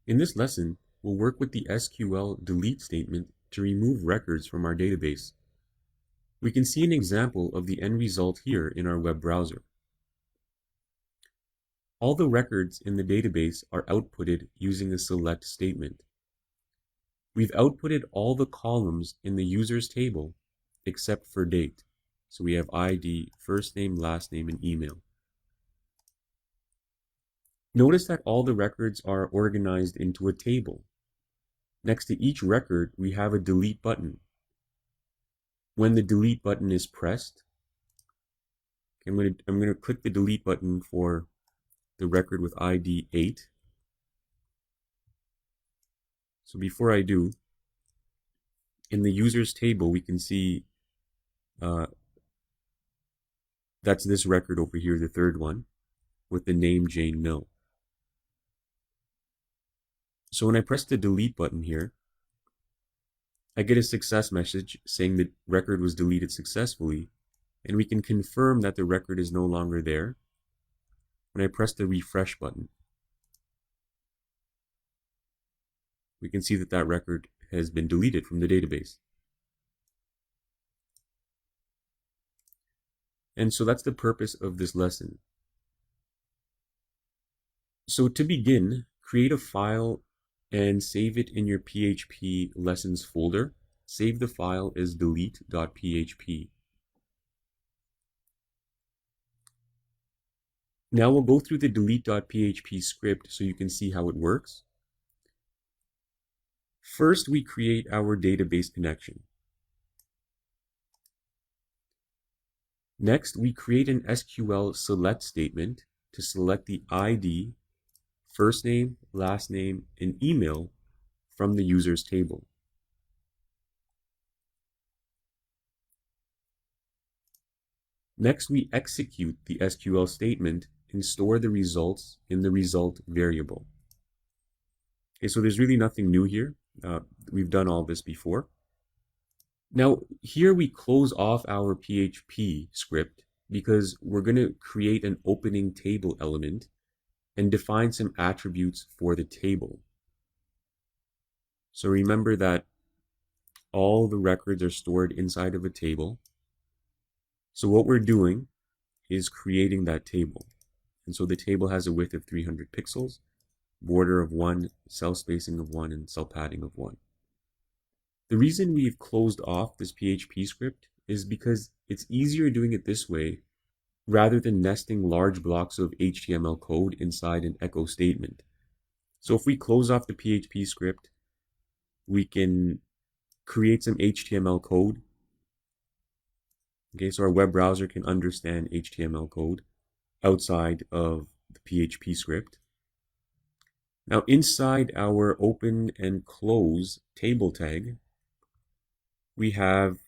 In this lesson, we'll work with the SQL delete statement to remove records from our database. We can see an example of the end result here in our web browser. All the records in the database are outputted using a select statement. We've outputted all the columns in the users table except for date. So we have ID, first name, last name, and email. Notice that all the records are organized into a table. Next to each record, we have a delete button. When the delete button is pressed, I'm going to click the delete button for the record with ID 8. So before I do, in the users table, we can see that's this record over here, the third one, with the name Jane Mill. So when I press the delete button here, I get a success message saying the record was deleted successfully, and we can confirm that the record is no longer there when I press the refresh button. We can see that that record has been deleted from the database. And so that's the purpose of this lesson. So to begin, create a file and save it in your PHP lessons folder. Save the file as delete.php. Now we'll go through the delete.php script so you can see how it works. First, we create our database connection. Next, we create an SQL select statement to select the ID, first name, last name, and email from the users table. Next, we execute the SQL statement and store the results in the result variable. Okay, so there's really nothing new here. We've done all this before. Now, here we close off our PHP script because we're going to create an opening table element and define some attributes for the table. So remember that all the records are stored inside of a table. So what we're doing is creating that table. And so the table has a width of 300 pixels, border of 1, cell spacing of 1, and cell padding of 1. The reason we've closed off this PHP script is because it's easier doing it this way rather than nesting large blocks of HTML code inside an echo statement. So if we close off the PHP script, we can create some HTML code. Okay, so our web browser can understand HTML code outside of the PHP script. Now inside our open and close table tag, we have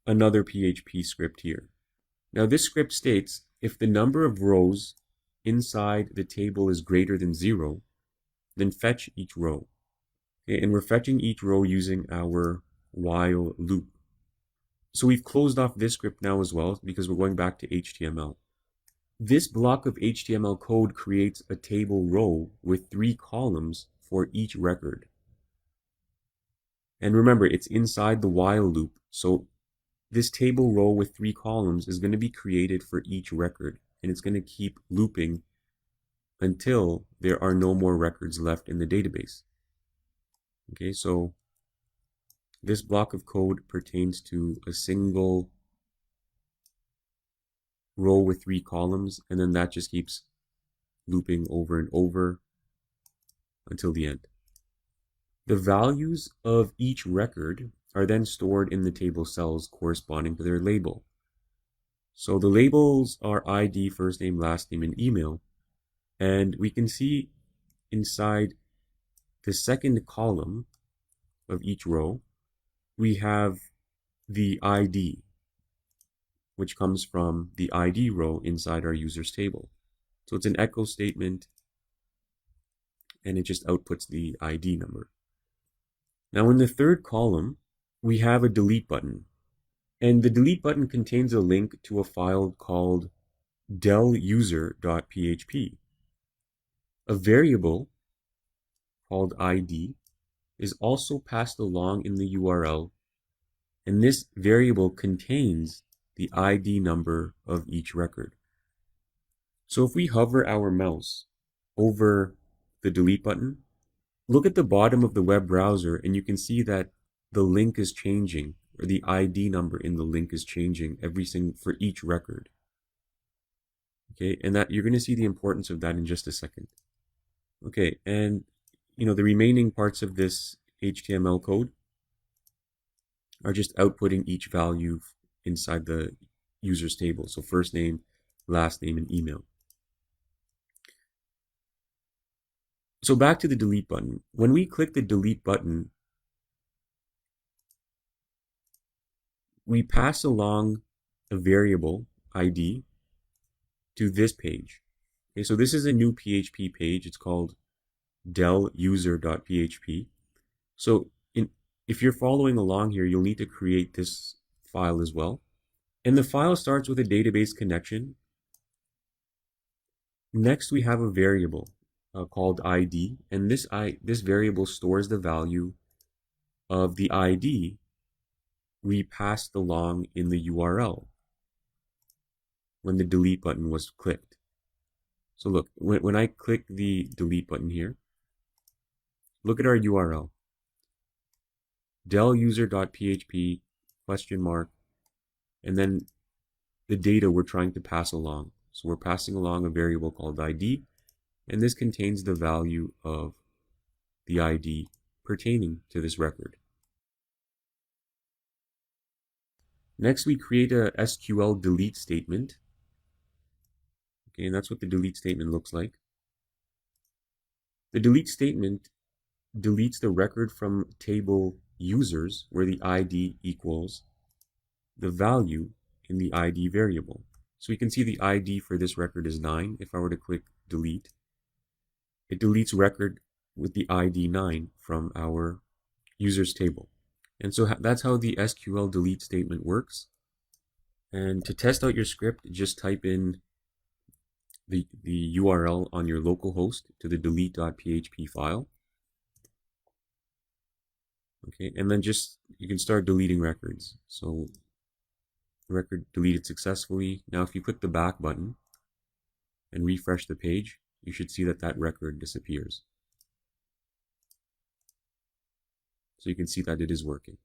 another PHP script here. Now this script states if the number of rows inside the table is greater than 0, then fetch each row. Okay, and we're fetching each row using our while loop. So we've closed off this script now as well because we're going back to HTML. This block of HTML code creates a table row with 3 columns for each record. And remember, it's inside the while loop, so this table row with 3 columns is going to be created for each record, and it's going to keep looping until there are no more records left in the database. Okay, so this block of code pertains to a single row with 3 columns, and then that just keeps looping over and over until the end. The values of each record are then stored in the table cells corresponding to their label. So the labels are ID, first name, last name, and email. And we can see inside the second column of each row, we have the ID, which comes from the ID row inside our users table. So it's an echo statement, and it just outputs the ID number. Now in the third column, we have a delete button. And the delete button contains a link to a file called deluser.php. A variable called ID is also passed along in the URL, and this variable contains the ID number of each record. So if we hover our mouse over the delete button, look at the bottom of the web browser and you can see that the link is changing, or the ID number in the link is changing for each record. Okay, and that you're going to see the importance of that in just a second. Okay, and the remaining parts of this HTML code are just outputting each value inside the user's table. So first name, last name, and email. So back to the delete button. When we click the delete button, we pass along a variable ID to this page. Okay, so this is a new PHP page. It's called deluser.php. So if you're following along here, you'll need to create this file as well. And the file starts with a database connection. Next, we have a variable called ID, and this variable stores the value of the ID we passed along in the URL when the delete button was clicked. So look, when I click the delete button here, look at our URL. deluser.php question mark, and then the data we're trying to pass along. So we're passing along a variable called ID, and this contains the value of the ID pertaining to this record. Next, we create a SQL delete statement. Okay, and that's what the delete statement looks like. The delete statement deletes the record from table users where the ID equals the value in the ID variable. So we can see the ID for this record is 9. If I were to click delete, it deletes record with the ID 9 from our users table. And so that's how the SQL delete statement works. And to test out your script, just type in the URL on your local host to the delete.php file. Okay, and then you can start deleting records. So the record deleted successfully. Now if you click the back button and refresh the page, you should see that record disappears. So you can see that it is working.